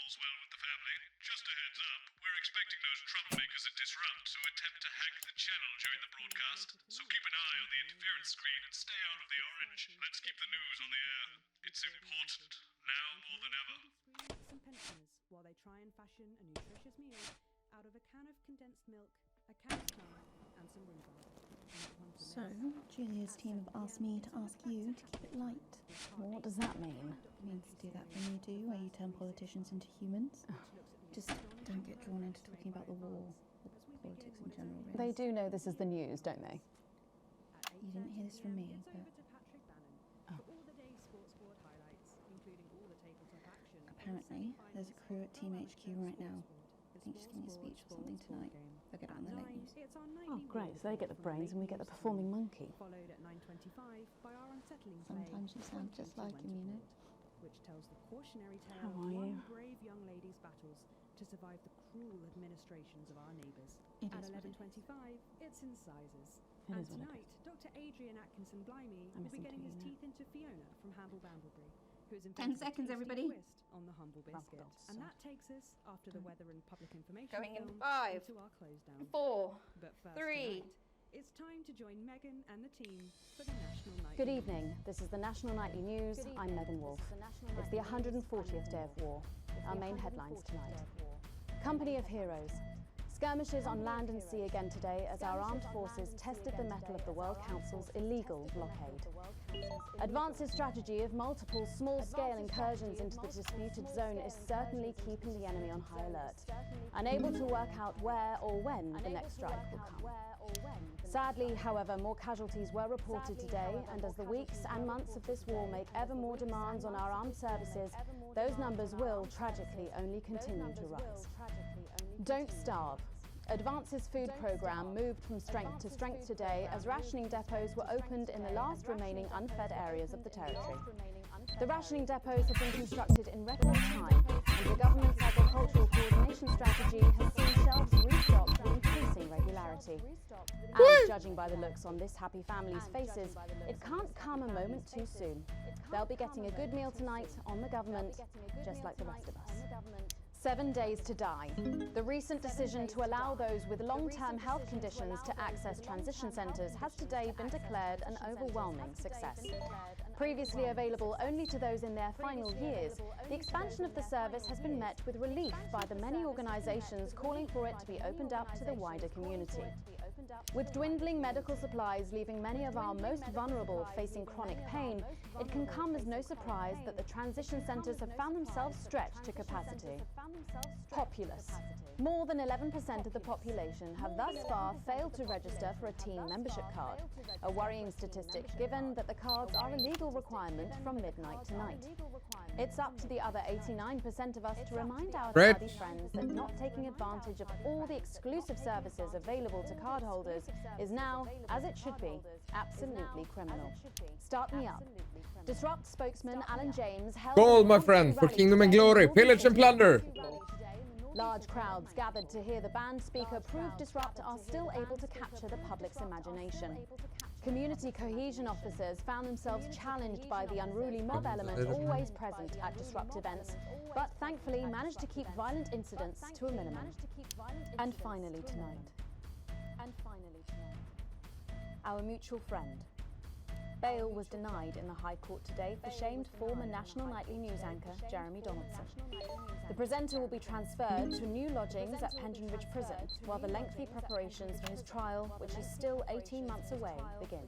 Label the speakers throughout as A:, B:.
A: all's well with the family. Just a heads up, we're expecting those troublemakers at Disrupt to attempt to hack the channel during the broadcast, so keep an eye on the interference screen and stay out of the orange. Let's keep the news on the air. It's important, now more than ever.
B: Some pensioners while they try and fashion a nutritious meal out of a can of condensed milk, a cow's tongue, and some rhubarb.
C: So, Julia's team have asked me to ask you to keep it light.
D: Well, what does that mean?
C: It means to do that thing you do where you turn politicians into humans. Just don't get drawn into talking about the war or politics in general, really.
D: They do know this is the news, don't they?
C: You didn't hear this from me, but apparently there's a crew at Team HQ right now. I think she's giving a speech or something tonight. They'll get it on the late news.
D: Oh, great. So they get the brains and we get the performing monkey.
B: Followed at 9:25 by our unsettling
C: Sometimes you sound just like him, you know.
B: Which tells the cautionary tale
D: How
B: of
D: are
B: one
D: you?
B: brave young lady's battles to survive the cruel administrations of our neighbours.
C: It
B: At
C: is what it
B: 11:25, it's incisors.
D: It
B: And
D: is what it
B: tonight, Dr. Adrian Atkinson Blimey
D: I'm
B: will be
D: listening
B: getting
D: to
B: his
D: you now.
B: teeth into Fiona from Hamble Bamblebury, who has
C: 10
B: invented a
C: seconds,
B: tasty
C: everybody.
B: twist on the humble biscuit.
D: Rumpelstiltskin.
B: And that takes us, after the weather and public information
C: Going in
B: film,
C: 5,
B: into our close down.
C: 4,
B: But first
C: 3.
B: tonight, it's time to join Megan and the team for the National Night.
D: Good evening. This is the National Nightly News. I'm Megan Wolfe. It's the 140th day of war. Our main headlines tonight. Company of Heroes. Skirmishes on land and sea again today as our armed forces tested the mettle of the World Council's illegal blockade. Advance's strategy of multiple small-scale incursions into the disputed zone is certainly keeping the enemy on high alert, unable to work out where or when the next strike will come. Sadly, however, more casualties were reported today, and as the weeks and months of this war make ever more demands on our armed services, those numbers will, tragically, only continue to rise. Don't starve. Advance's food programme moved from strength to strength today as rationing depots were opened in the last remaining unfed areas of the territory. The rationing depots have been constructed in record time, and the government's agricultural coordination strategy has seen shelves restocked with increasing regularity. And judging by the looks on this happy family's faces, it can't come a moment too soon. They'll be getting a good meal tonight on the government, just like the rest of us. 7 days to die. The recent decision to allow those with long-term health conditions to access transition centres has today been declared an overwhelming success. Previously available only to those in their final years, the expansion of the service has been met with relief by the many organisations calling for it to be opened up to the wider community. With dwindling medical supplies leaving many of our most vulnerable facing chronic pain, it can come as no surprise that the transition centres have found themselves stretched to capacity. Populace. More than 11% of the population have thus far failed to register for a team membership card, a worrying statistic given that the cards are a legal requirement from midnight tonight. It's up to the other 89% of us to remind our hardy friends that not taking advantage of all the exclusive services available to cardholders is now, as it should be, absolutely criminal. Start me up. Disrupt spokesman Alan James held
E: Gold, my friend, for kingdom and glory, pillage and plunder.
D: Large crowds gathered to hear the band speaker prove Disrupt are still able to capture the public's imagination. Community cohesion officers found themselves challenged by the unruly mob element always present at Disrupt events, but thankfully managed to keep violent incidents to a minimum. And finally tonight, our mutual friend. Bail was denied in the High Court today for shamed former National Nightly News anchor Jeremy Donaldson. The presenter will be transferred to new lodgings at Pension Ridge Prison while the lengthy preparations for his trial, which is still 18 months away, begin.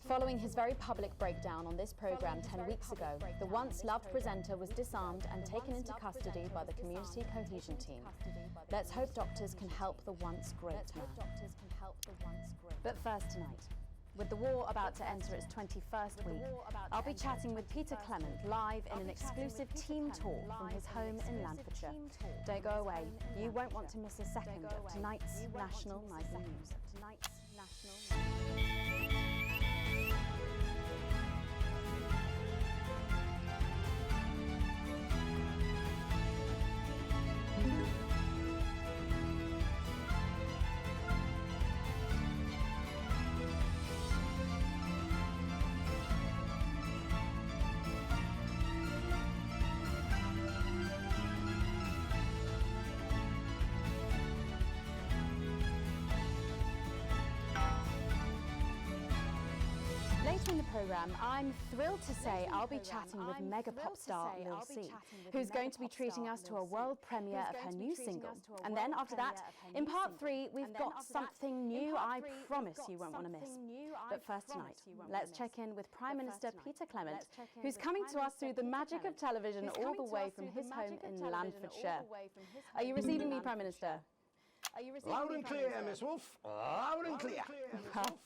D: Following his very public breakdown on this programme 10 weeks ago, the once-loved presenter was disarmed and taken into custody by the Community Cohesion team. Let's hope doctors can help the once great man. But first tonight, with the war about to enter its 21st week, I'll be chatting with Peter Clement live in an exclusive team talk from his home in Lancashire. Don't go away. You won't want to miss a second of tonight's National Nightly News. programme, I'm thrilled to say I'll be chatting with mega pop star Lil C, who's going to be treating us to a world premiere of her new single. And then after that, in part 3, we've got something new I promise you won't want to miss. But first tonight, let's check in with Prime Minister Peter Clement, who's coming to us through the magic of television all the way from his home in Landfordshire. Are you receiving me, Prime Minister?
F: Loud and clear, Miss Wolf. Loud and clear.
D: Well,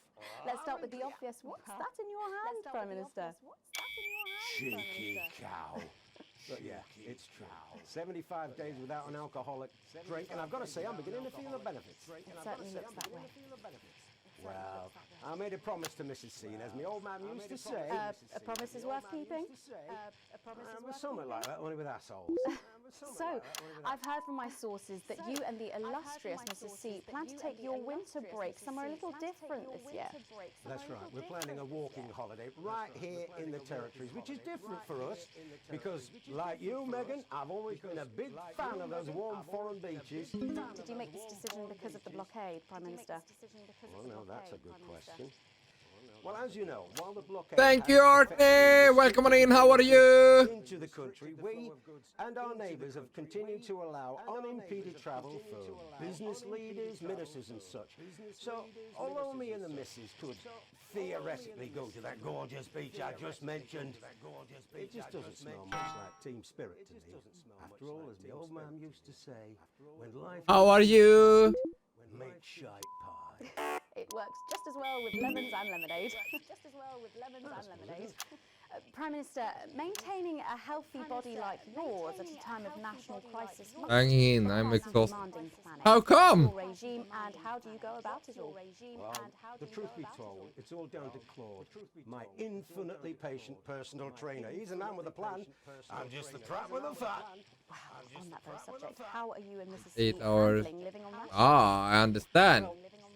D: let's start with the obvious. What's that in your hand, Prime Minister?
F: Cheeky cow. But yeah, it's true. 75 days without an alcoholic drink, and I've got to say, I'm beginning to feel the benefits.
D: It certainly looks that way.
F: Well, I made a promise to Mrs. C, and as my old man used to say...
D: a promise is worth keeping?
F: Something like that, only with assholes.
D: So, I've heard from my sources that you and the illustrious Mrs. C plan to take your winter break somewhere a little different this year.
F: That's right. We're planning a walking holiday right here in the territories, which is different for us because, like you, Megan, I've always been a big fan of those warm foreign beaches.
D: Did you make this decision because of the blockade, Prime Minister?
F: Well, no, that's a good question. Well, as you know, while the blockade...
E: Thank you, Artney! Welcome on in, how are you?
F: ...into the country, we and our neighbours have continued to allow unimpeded travel for business leaders, ministers and such. So, although me and the missus could theoretically go to that gorgeous beach I just mentioned, it just doesn't smell much like team spirit to me. After all, as the old man used to say, when life...
E: How are you?
F: ...make shite pie.
D: It works just as well with lemons and lemonade. Prime Minister, maintaining a healthy body like yours at a time of national crisis must
E: Hang in,
D: require
E: I'm
D: some
E: exhausted.
D: demanding planning.
E: How come?
D: Your regime, and how do you go about it all?
F: Well, the truth be told, it's all down to Claude, my infinitely patient personal trainer. He's a man with a plan. I'm just the prat with a fat.
D: Wow, on that very subject, how are you and Mrs.
E: 8
D: C
E: hours.
D: handling living on that?
E: Ah, I understand.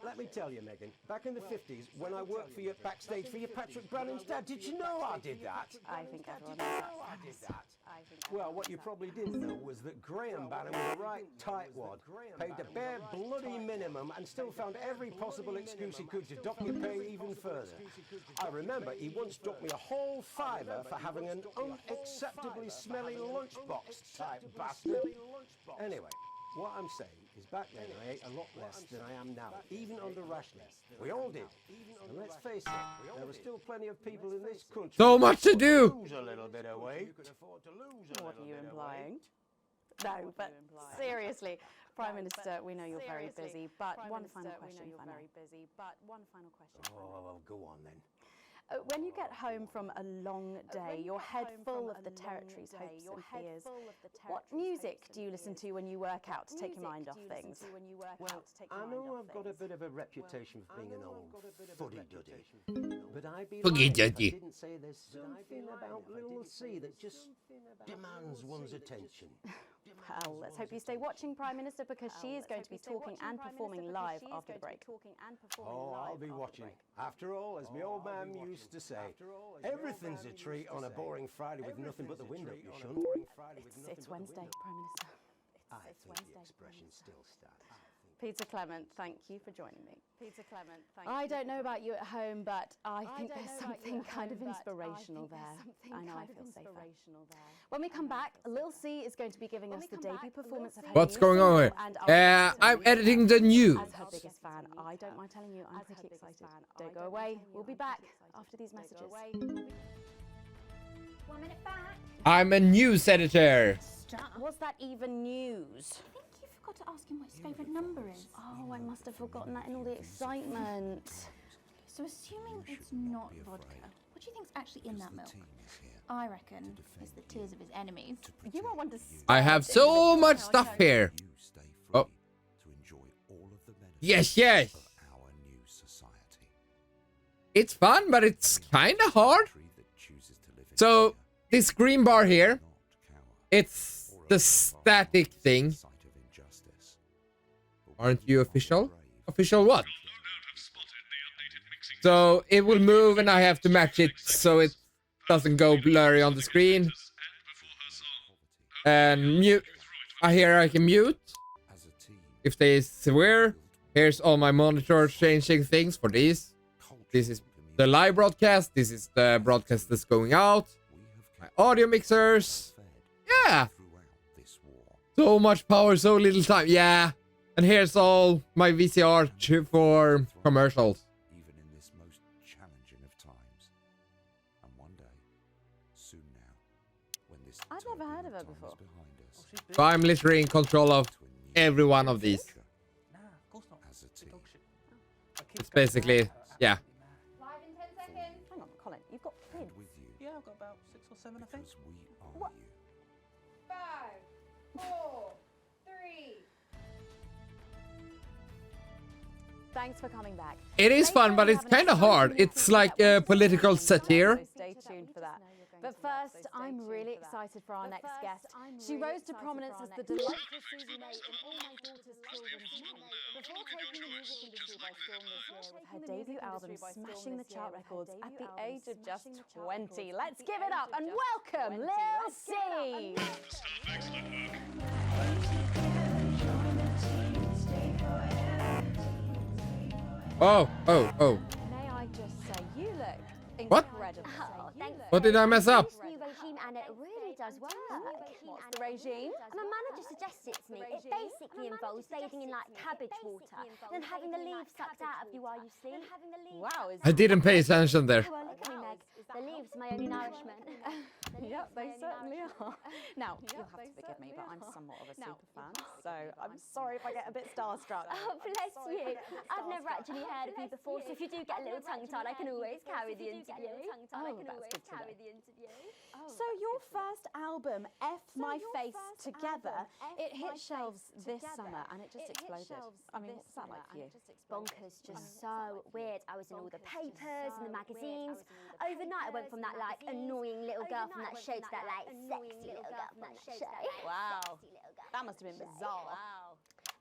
F: Let me tell you, Megan, back in the 50s, when I worked for you backstage for your Patrick Brannan's dad, did you know I did that?
D: I think everyone knows that.
F: I did that. Well, what you probably didn't know was that Graham Bannon was a right tightwad, paid the bare bloody minimum and still found every possible excuse he could to dock your pay even further. I remember he once docked me a whole fiver for having an unacceptably smelly lunchbox type bastard. Anyway, what I'm saying is back then I ate a lot less than I am now, even under rationing. We all did. And let's face it, there are still plenty of people in this country...
E: So much to do!
F: ...lose a little bit of weight.
D: What are you implying? No, but seriously, Prime Minister, we know you're very busy, but one final question, if I may.
F: Oh, well, go on then.
D: When you get home from a long day, your head full of the territory's hopes and fears, what music do you listen to when you work out to take your mind off things?
F: Well, I know I've got a bit of a reputation for being an old fuddy-duddy, but I'd be lying if I didn't say there's something about Little C that just demands one's attention.
D: Well, let's hope you stay watching, Prime Minister, because she is going to be talking and performing live after the break.
F: Oh, I'll be watching. After all, as my old man used to say, everything's a treat on a boring Friday with nothing but the wind up your shunt.
D: It's Wednesday, Prime Minister.
F: I think the expression still stands.
D: Peter Clement, thank you for joining me. I don't know about you at home, but I think there's something kind of inspirational there. I know I feel safer. When we come back, Lil C is going to be giving us the debut performance of her
E: What's
D: new
E: going on
D: single,
E: here?
D: and
E: I'm editing the news.
D: as her biggest fan, I don't mind telling you, I'm pretty excited. Don't go away. We'll be back after these messages.
G: 1 minute back.
E: I'm a news editor.
D: Was that even news?
G: I think you forgot to ask him what his favourite number is.
D: Oh, I must have forgotten that in all the excitement.
G: So assuming it's not vodka, what do you think's actually in that milk? I reckon it's the tears of his enemies.
D: You are one to
E: I have so much stuff here. Oh. Yes, yes. It's fun, but it's kind of hard. So, this green bar here, it's the static thing. Aren't you official? Official what? So, it will move and I have to match it so it doesn't go blurry on the screen. And mute. I can mute. If they swear, here's all my monitors changing things for these. This is the live broadcast. This is the broadcast that's going out. My audio mixers. Yeah. So much power, so little time. Yeah. And here's all my VCR for commercials.
H: Even in this most challenging of times. And one day, soon now, when this
D: I've never heard of her
H: turbulent time is
D: before.
H: behind us,
E: So I'm literally in control of every one of these.
F: Nah, of course not.
H: as a team.
E: It's basically, yeah.
G: Live in 10 seconds.
D: Hang on, Colin, you've got kids.
H: With you,
F: Yeah, I've got about 6 or 7, I think.
H: because we are
D: What?
H: you.
G: 5, 4, 3.
D: Thanks for coming back.
E: It is fun, but it's kind of hard. It's like a political satire.
D: So stay tuned for that. But first, I'm really excited for our next guest. She rose to prominence as the delightful Susie May in All My Daughter's Children's Mum. Before taking the music industry by storm this year with her debut album smashing the chart records at the age of just 20. Let's give it up and welcome Lil C.
E: Oh.
D: May I just say, you look
E: What?
D: incredible.
G: Oh, thanks.
E: What did I mess up?
G: This new regime, and it really does work.
D: What's the regime?
G: My manager suggested it to me. It basically involves bathing in like cabbage water, then having the leaves sucked out of you while you sleep.
D: Wow, is
E: I didn't pay attention there.
G: Well, look at me, Meg. The leaves are my only nourishment.
D: Yep, they certainly are. Now, you'll have to forgive me, but I'm somewhat of a super fan, so I'm sorry if I get a bit starstruck.
G: Oh, bless you. I've never actually heard of you before, so if you do get a little tongue-tied, I can always carry the interview.
D: So your first album, F My Face Together, it hit shelves this summer and it just exploded. I mean, what's that like for you?
G: Bonkers, just so weird. I was in all the papers and the magazines. Overnight, I went from that like annoying little girl from that show to that like sexy little girl from that show.
D: Wow, that must have been bizarre.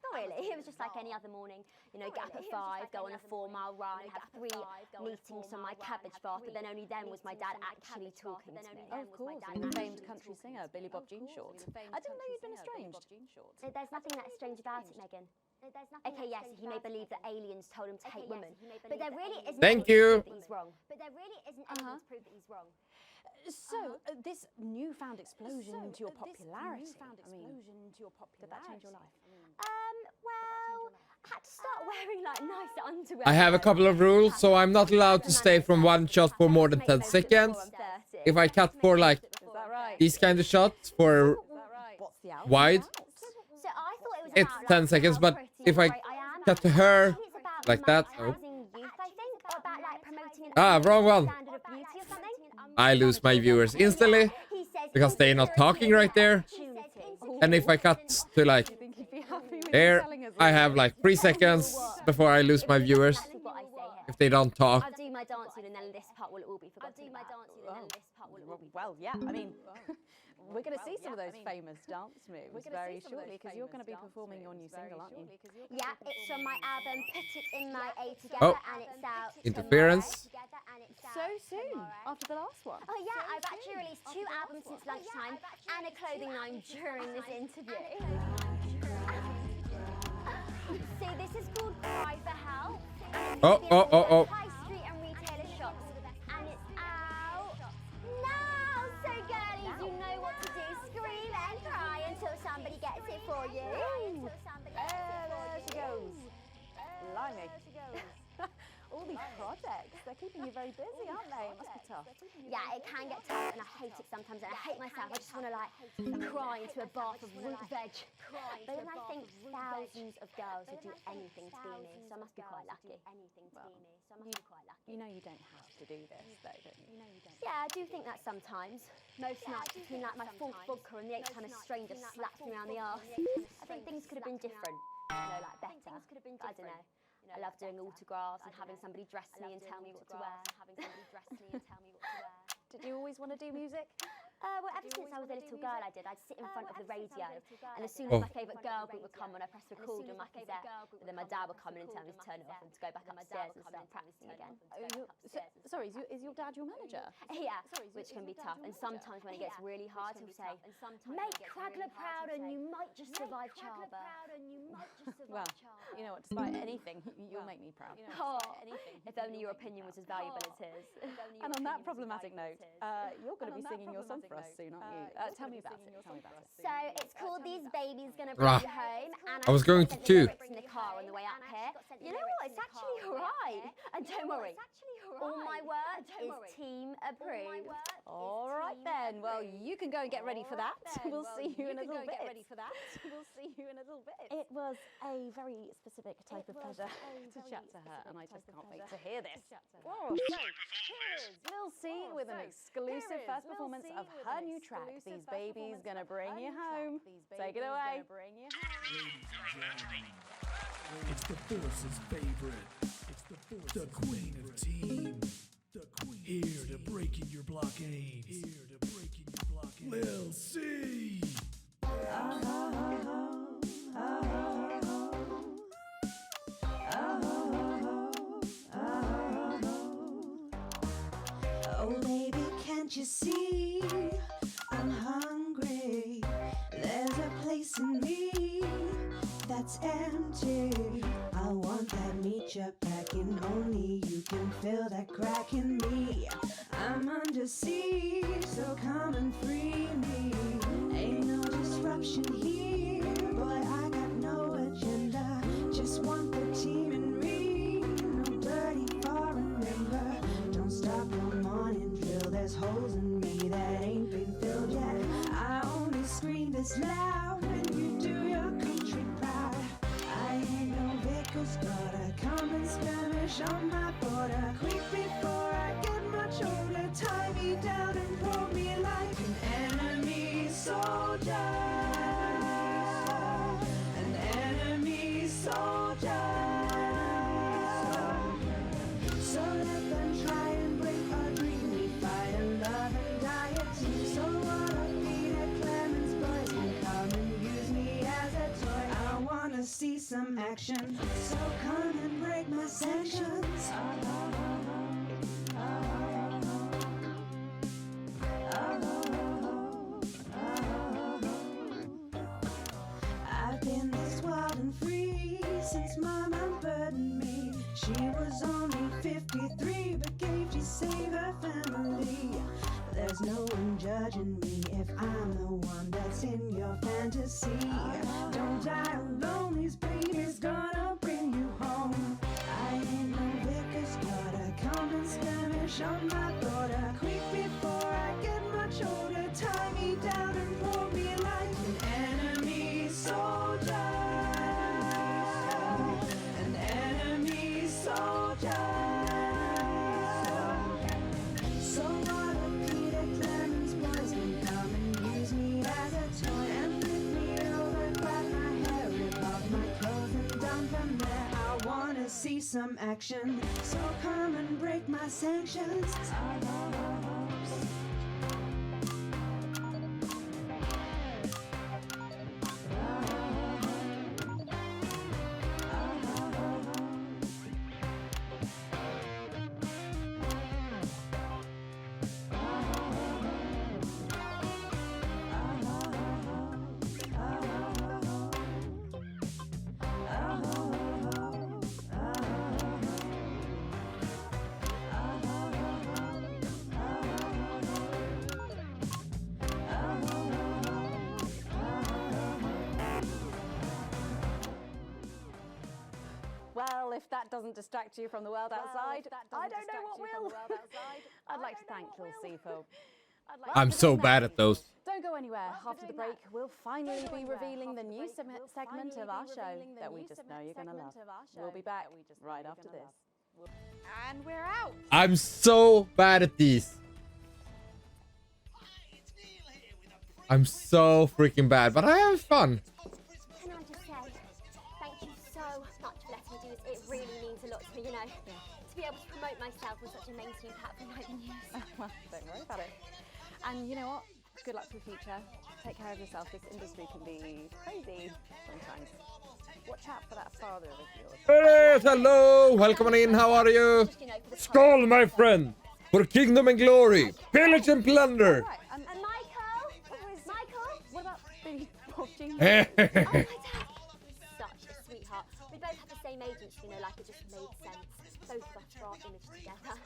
G: Not really. It was just like any other morning. You know, get up at 5, go on a 4-mile run, have 3 meetings on my cabbage bath, but then only then was my dad actually talking to me.
D: Of course, and the famed country singer, Billy Bob Jean Short. I didn't know you'd been estranged.
G: There's nothing that strange about it, Megan. Okay, yes, he may believe that aliens told him to hate women, but there really isn't
E: Thank
G: anything
E: you.
G: to prove that he's wrong. But there really isn't anything to prove that he's wrong.
D: So, this newfound explosion into your popularity, I mean, did that change your life?
G: Well, I had to start wearing like nice underwear.
E: I have a couple of rules, so I'm not allowed to stay from one shot for more than 10 seconds. If I cut for like
D: Is that right?
E: these kind of shots for
D: What's the album
E: wide,
D: about?
G: So I thought it was
E: it's
G: about,
E: 10
G: like,
E: seconds,
G: how
E: but
G: pretty
E: if
G: and
E: I
G: great I am.
E: cut to her
G: It's about
E: like that, oh.
G: housing youth, I think, or about like promoting an
E: Ah, wrong one.
G: standard of beauty or something.
E: I lose my viewers instantly
G: He says
E: because they're not talking right there. And if I cut to like
D: Do you think he'd be happy with
E: there,
D: telling us
E: I
D: this?
E: have like 3 seconds before I lose my viewers
G: That's what I say here.
E: if they don't talk.
G: I'll do my dancing and then this part will all be forgotten.
D: Well, yeah, I mean, we're going to see some of those famous dance moves very shortly because you're going to be performing your new single, aren't you?
G: Yeah, it's on my album Put It In My A Together
E: Oh.
G: and it's out
E: Interference.
D: So soon, after the last one.
G: Oh yeah, I've actually released 2 albums since lunchtime and a clothing line during this interview. See, this is called Cry for Help. And it's
E: Oh.
G: high street and retailer shops. And it's out now. So girlies, you know what to do. Scream and cry until somebody gets it for you.
D: There she goes. Blimey. All these projects, they're keeping you very busy, aren't they? It must be tough.
G: Yeah, it can get tough and I hate it sometimes and I hate myself. I just want to like cry into a bath of root veg. But then I think thousands of girls would do anything to be me, so I must be quite lucky.
D: You know you don't have to do this, though, don't you?
G: Yeah, I do think that sometimes. Most nights between like my 4th vodka and the 8th time a stranger slaps me around the arse. I think things could have been different, you know, like better. But I don't know. I love doing autographs and having somebody dress me and tell me what to wear.
D: Did you always want to do music?
G: Well, ever since I was a little girl, I did. I'd sit in front of the radio, and as soon
E: Oh.
G: as my favourite girl group would come on, I press record on my cassette, and then my dad would come in and tell me to turn it off and to go back upstairs and start practicing again.
D: Sorry, is your dad your manager?
G: Yeah, which can be tough. And sometimes when it gets really hard, he'll say, "Make Cragler proud, and you might just survive childbirth."
D: Well, you know what? Despite anything, you'll make me proud.
G: Oh, if only your opinion was as valuable as his.
D: And on that problematic note, you're going to be singing your song for us soon, aren't you? Tell me about it.
G: So it's called These Babies Gonna
E: Rah.
G: Bring You Home. And
E: I was going to too.
G: in the car on the way up here. You know what? It's actually alright. And don't worry, all my work is team approved.
D: All right then. Well, you can go and get ready for that. We'll see you in a little bit. It was a very specific type of pleasure to chat to her, and I just can't wait to hear this. Oh, so, cheers, Lil C with an exclusive first performance of her new track, These Babies Gonna Bring You Home. Take it away.
I: It's the force's favorite. The queen of team. Here to breaking your blockades. Lil C.
J: Oh baby, can't you see I'm hungry? There's a place in me that's empty. I want that meat you're packing. Only you can fill that crack in me. I'm under siege, so come and free me. Ain't no disruption here. Boy, I got no agenda. Just want the team and me. No dirty foreign member. Don't stop no morning drill. There's holes in me that ain't been filled yet. I only scream this loud when you do your country proud. I ain't no Vickers, gotta come and skirmish on my border. Quick before I get much older. Tie me down and pull me like an enemy soldier. An enemy soldier. So let them try and break our dream. We fight and love and die a team. So what I mean at Clemens boys can come and use me as a toy. I wanna see some action. So come and break my sanctions. I've been this wild and free since Mama burdened me. She was only 53, but gave to save her family. There's no one judging me if I'm the one that's in your fantasy. Don't die alone, these babies gonna bring you home. I ain't no Vickers, gotta come and skirmish on my border. Quick before I get much older, tie me down and pull me like an enemy soldier. An enemy soldier. So what if Peter Clemens boys can come and use me as a toy and flip me over, grab my hair, rip off my clothes and dump them there. I wanna see some action, so come and break my sanctions.
D: Well, if that doesn't distract you from the world outside, I don't know what will. I'd like to thank Lil C for...
E: I'm so bad at those.
D: Don't go anywhere. After the break, we'll finally be revealing the new segment of our show that we just know you're going to love. We'll be back right after this. And we're out.
E: I'm so bad at these. I'm so freaking bad, but I have fun.
G: Can I just say, thank you so much for letting me do this. It really means a lot to me, you know. To be able to promote myself on such a mainstream platform like the news.
D: Well, don't worry about it. And you know what? Good luck for the future. Take care of yourself. This industry can be crazy sometimes. Watch out for that father of yours.
E: It is! Hello! Welcome on in, how are you? Skull, my friend! For kingdom and glory! Pillage and plunder!
D: Right, and Michael? Michael? What about the Bob Jeans?
G: Oh, my dad. Such a sweetheart. We both had the same agency, you know, like it just made sense. Both of us for our image together.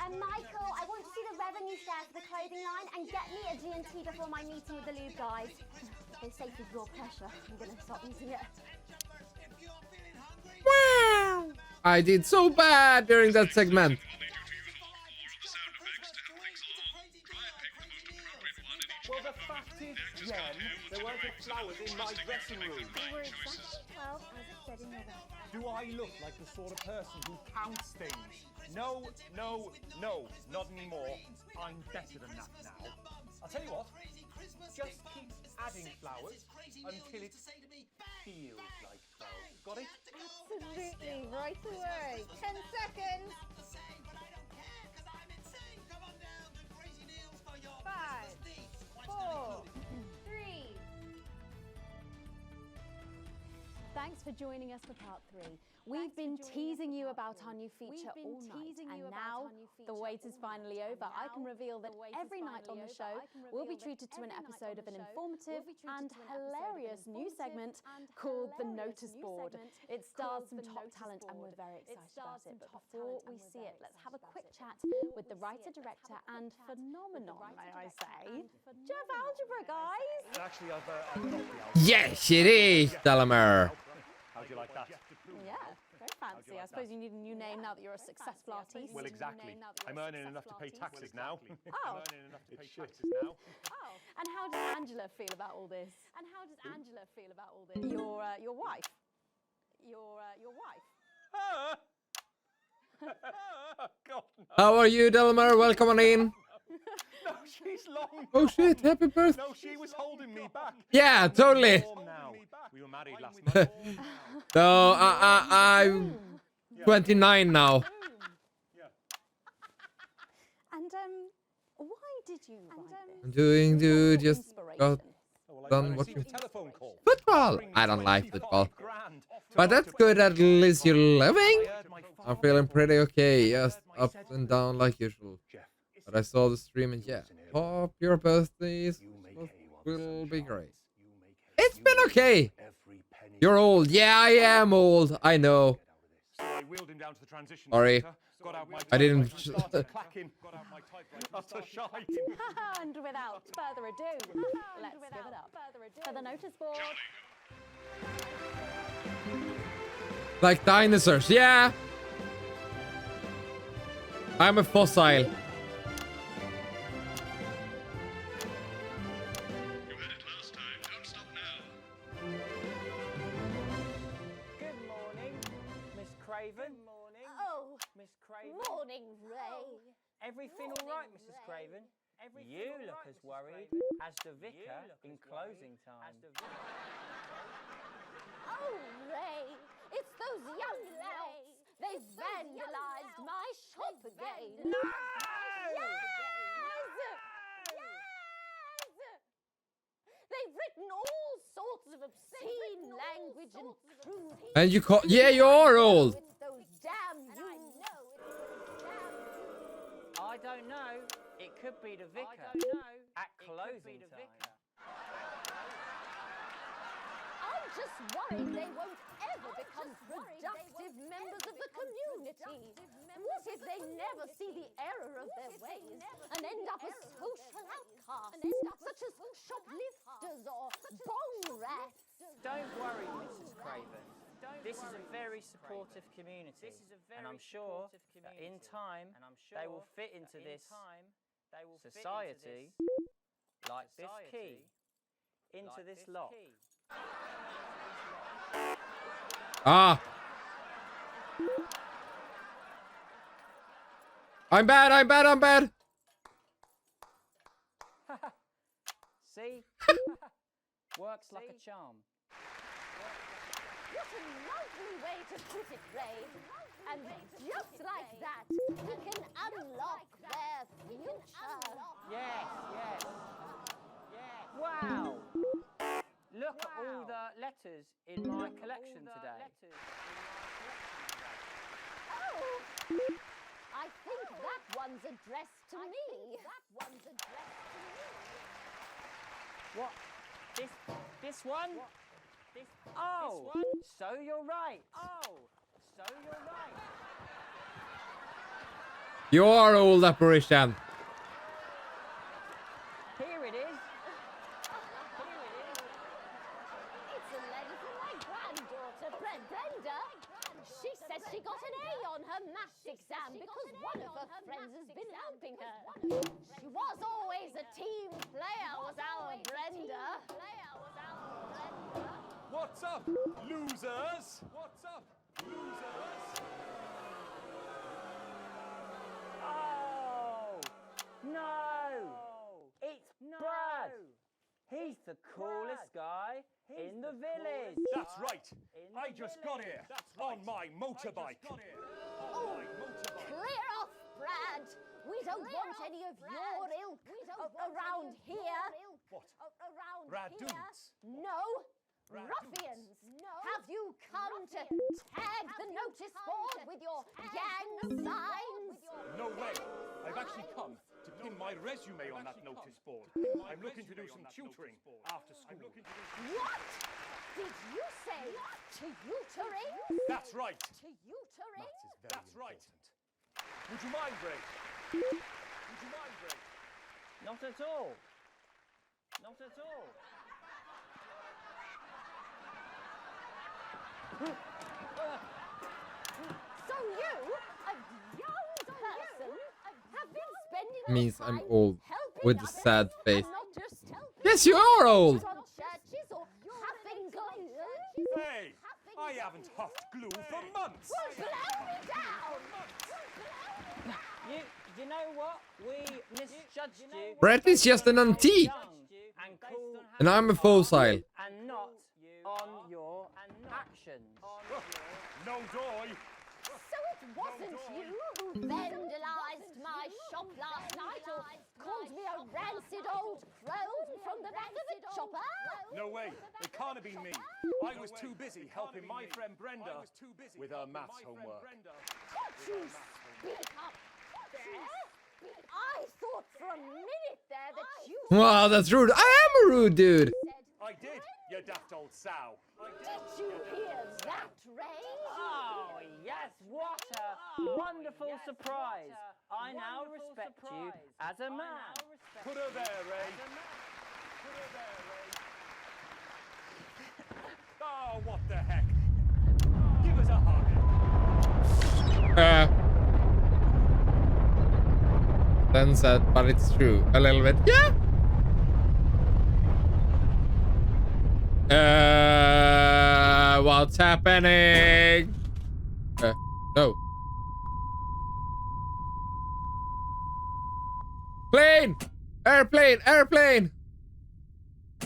G: And Michael, I want to see the revenue share for the clothing line and get me a G&T before my meeting with the lube guys. They say with your pressure, I'm going to stop using it.
E: Wow! I did so bad during that segment.
F: Well, the fact is, Jen, there weren't flowers in my dressing room.
G: They were exactly 12 as it said in your letter.
K: Do I look like the sort of person who counts things? No, no, no, not anymore. I'm better than that now. I'll tell you what, just keep adding flowers until it feels like 12. Got it?
D: Absolutely, right away. 10 seconds. 5, 4, 3. Thanks for joining us for part 3. We've been teasing you about our new feature all night, and now the wait is finally over. I can reveal that every night on the show, we'll be treated to an episode of an informative and hilarious new segment called The Notice Board. It stars some top talent, and we're very excited about it. But before we see it, let's have a quick chat with the writer, director, and phenomenon, may I say, Jeff Algebra, guys.
K: Actually, I've got the
E: Yes, it is, Delamer.
K: How'd you like that?
D: Yeah, very fancy. I suppose you need a new name now that you're a successful artiste.
K: Well, exactly. I'm earning enough to pay taxes now.
D: Oh.
K: I'm earning enough to pay taxes now.
D: Oh, and how does Angela feel about all this? Your wife? Your wife?
K: God, no.
E: How are you, Delamer? Welcome on in.
K: No, she's long.
E: Oh shit, happy birthday.
K: No, she was holding me back.
E: Yeah, totally.
K: Now. We were married last month.
E: So, I'm 29 now.
D: And why did you write this?
E: I'm doing, dude, just got done
K: I
E: watching
K: received a telephone call.
E: football. I don't like football. But that's good, at least you're living. I'm feeling pretty okay, just up and down like usual. But I saw the stream and yeah, hope your birthdays will be great. It's been okay. You're old. Yeah, I am old. I know.
K: So I wheeled him down to the transition
E: Sorry.
K: center, got out my
E: I didn't-
K: typewriter and started clacking. Got out my typewriter. Utter shite.
D: And without further ado, let's give it up for the notice board.
E: Like dinosaurs. Yeah. I'm a fossil.
A: You had it last time. Don't stop now.
L: Good morning, Miss Craven. Good morning.
G: Oh,
L: Miss Craven.
G: morning, Ray.
L: Everything all right, Mrs. Craven? You look as worried as the vicar in closing time.
G: Oh, Ray, it's those young louts. They've vandalized my shop again.
L: No!
G: They've written all sorts of obscene language and crude.
E: And you call? Yeah, you are old.
G: It's those damn
L: I don't know. It could be the vicar at closing time.
G: I'm just worried they won't ever become productive members of the community. What if they never see the error of their ways and end up as social outcasts, such as shoplifters or bong rats?
L: Don't worry, Mrs. Craven. This is a very supportive community, and I'm sure that in time they will fit into this society like this key into this lock.
E: Ah. I'm bad.
L: See? Works like a charm.
G: What a lovely way to put it, Ray. And just like that, we can unlock their future.
L: Yes, yes. Wow! Look at all the letters in my collection today.
G: Oh, I think that one's addressed to me.
L: What? This one? Oh, so you're right.
E: You are old apparition.
L: Here it is.
G: It's a letter from my granddaughter, Brenda. She says she got an A on her maths exam because one of her friends has been helping her. She was always a team player, was our Brenda.
K: What's up, losers? What's up, losers?
L: Oh, no. It's Brad. He's the coolest guy in the village.
K: That's right. I just got here on my motorbike.
G: Oh, clear off, Brad. We don't want any of your ilk around here.
K: What?
G: Around
K: Radoons?
G: here. No. Ruffians. Have you come to tag the notice board with your gang signs?
K: No way. I've actually come to pin my resume on that notice board. I'm looking to do some tutoring after school.
G: What? Did you say tutoring?
K: That's right.
G: Tutoring?
K: That's right. Would you mind, Ray? Would you mind, Ray?
L: Not at all. Not at all.
G: So you, a young person, have been spending
E: Means
G: your
E: I'm
G: time
E: old
G: helping
E: with a
G: others
E: sad face.
G: and not just helping
E: Yes, you are old.
G: on churches or having
K: Hey, I haven't huffed glue for months.
G: Blow me down!
L: You know what? We misjudged you.
E: Brett is just an antique.
L: And cool.
E: And I'm a fossil.
L: And not on your actions.
K: No joy.
G: So it wasn't you who vandalized my shop last night or called me a rancid old crone from the back of a chopper?
K: No way. It can't have been me. I was too busy helping my friend Brenda with her maths homework.
G: Could you speak up? I thought for a minute there that you
E: Wow, that's rude. I am a rude dude.
K: I did, you daft old sow.
G: Did you hear that, Ray?
L: Oh, yes, what a wonderful surprise. I now respect you as a man.
K: Put her there, Ray. Put her there, Ray. Oh, what the heck? Give us a hug.
E: Then said, but it's true. A little bit. Yeah. What's happening? No. Plane! Airplane! Airplane!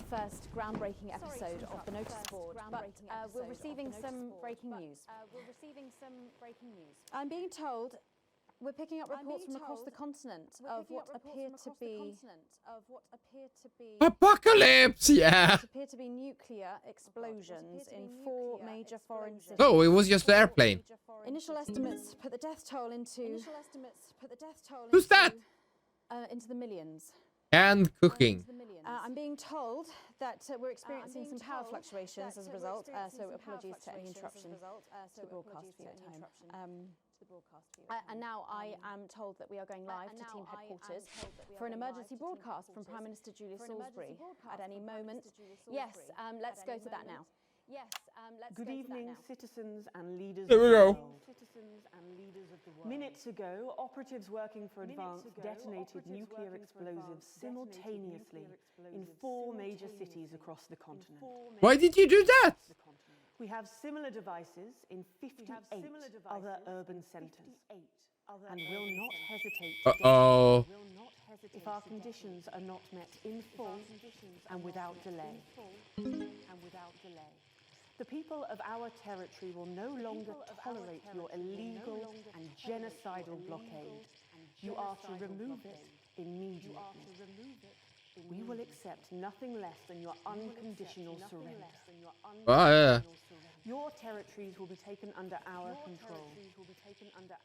D: First groundbreaking episode of the notice board, but we're receiving some breaking news. I'm being told we're picking up reports from across the continent of what appear to be
E: Apocalypse! Yeah.
D: appear to be nuclear explosions in 4 major foreign cities.
E: Oh, it was just the airplane.
D: Initial estimates put the death toll into
E: Who's that?
D: Into the millions.
E: And cooking.
D: I'm being told that we're experiencing some power fluctuations as a result, so apologies to any interruption to the broadcast for you at home. And now I am told that we are going live to team headquarters for an emergency broadcast from Prime Minister Julia Salisbury at any moment. Yes, let's go to that now.
M: Good evening, citizens and leaders
E: There we go.
M: of the world. Minutes ago, operatives working for Advance detonated nuclear explosives simultaneously in 4 major cities across the continent.
E: Why did you do that?
M: We have similar devices in 58 other urban centres and will not hesitate to
E: Uh-oh.
M: if our conditions are not met in full and without delay. The people of our territory will no longer tolerate your illegal and genocidal blockade. You are to remove it immediately. We will accept nothing less than your unconditional surrender.
E: Oh, yeah.
M: Your territories will be taken under our control.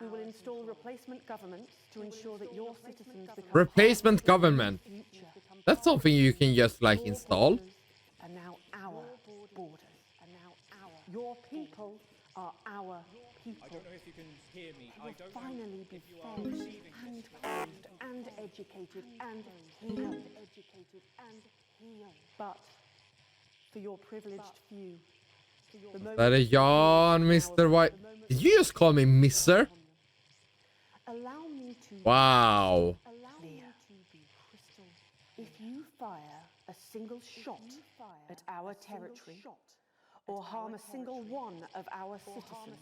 M: We will install replacement governments to ensure that your citizens become
E: Replacement government. That's something you can just like install.
M: are now our borders. Your people are our people.
K: I don't know if you can hear me.
M: They will finally be fed and clothed and educated and healed. But for your privileged few, the moment
E: That is Jan, Mr. White. Did you just call me Mister?
M: allow me to
E: Wow.
M: clear. If you fire a single shot at our territory or harm a single one of our citizens,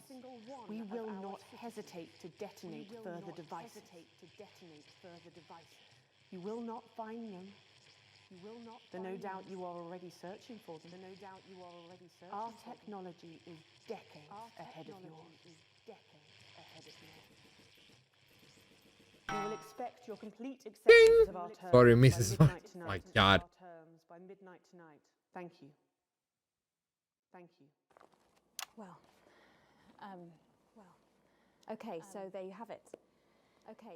M: we will not hesitate to detonate further devices. You will not find them. Though no doubt you are already searching for them. Our technology is decades ahead of yours. We will expect your complete acceptance of our terms.
E: Sorry,
M: by
E: Mrs.
M: midnight
E: White.
M: tonight.
E: My God.
M: By midnight tonight. Thank you.
D: Well, okay, so there you have it.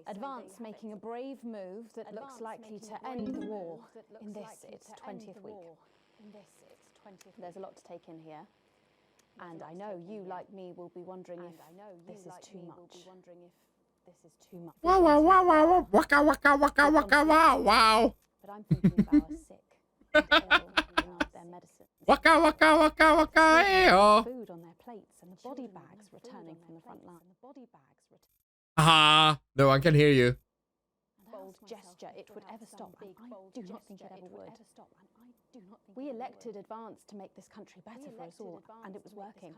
D: Advance making a brave move that looks likely to end the war in this, its 20th week. There's a lot to take in here. And I know you, like me, will be wondering if this is too much.
E: Wow, wow, wow, wow, waka, waka, waka, waka, wow, wow.
D: But I'm thinking of our sick, and of their medicine.
E: Waka, waka, waka, waka, ayo.
D: Food on their plates and the body bags returning from the front line.
E: Aha, no one can hear you.
D: Bold gesture, it would ever stop, and I do not think it ever would. We elected Advance to make this country better for us all, and it was working.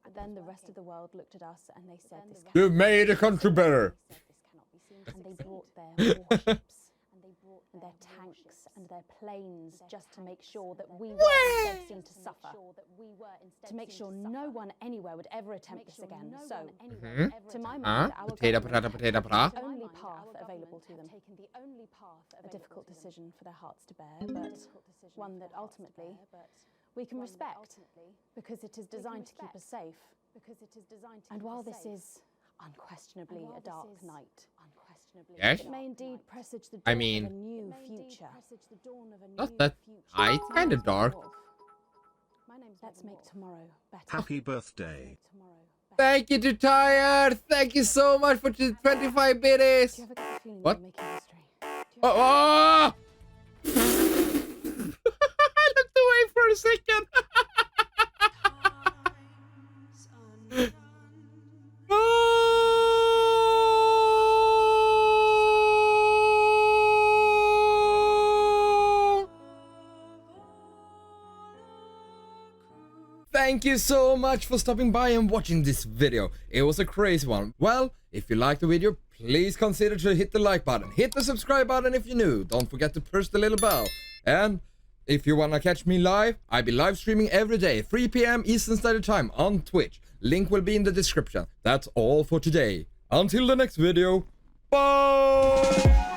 D: But then the rest of the world looked at us and they said this cannot
E: You've made the country better.
D: and they brought their warships and their tanks and their planes just to make sure that we were instead seen to suffer, to make sure no one anywhere would ever attempt this again. So, to my mind, our
E: Potato,
D: government
E: potato, potato,
D: has
E: potato.
D: taken the only path available to them. A difficult decision for their hearts to bear, but one that ultimately we can respect because it is designed to keep us safe. And while this is unquestionably a dark night,
E: Yes?
D: it may indeed presage the dawn
E: I mean,
D: of a new future.
E: not that high, it's kind of dark.
D: Let's make tomorrow better.
H: Happy birthday.
E: Thank you, Too Tired. Thank you so much for the 25 biddies.
D: Do you ever get the feeling
E: What?
D: you're making history?
E: Oh, oh! I looked away for a second. Thank you so much for stopping by and watching this video. It was a crazy one. Well, if you liked the video, please consider to hit the like button. Hit the subscribe button if you're new. Don't forget to push the little bell. And if you wanna catch me live, I'll be live streaming every day, 3 PM Eastern Standard Time on Twitch. Link will be in the description. That's all for today. Until the next video, bye!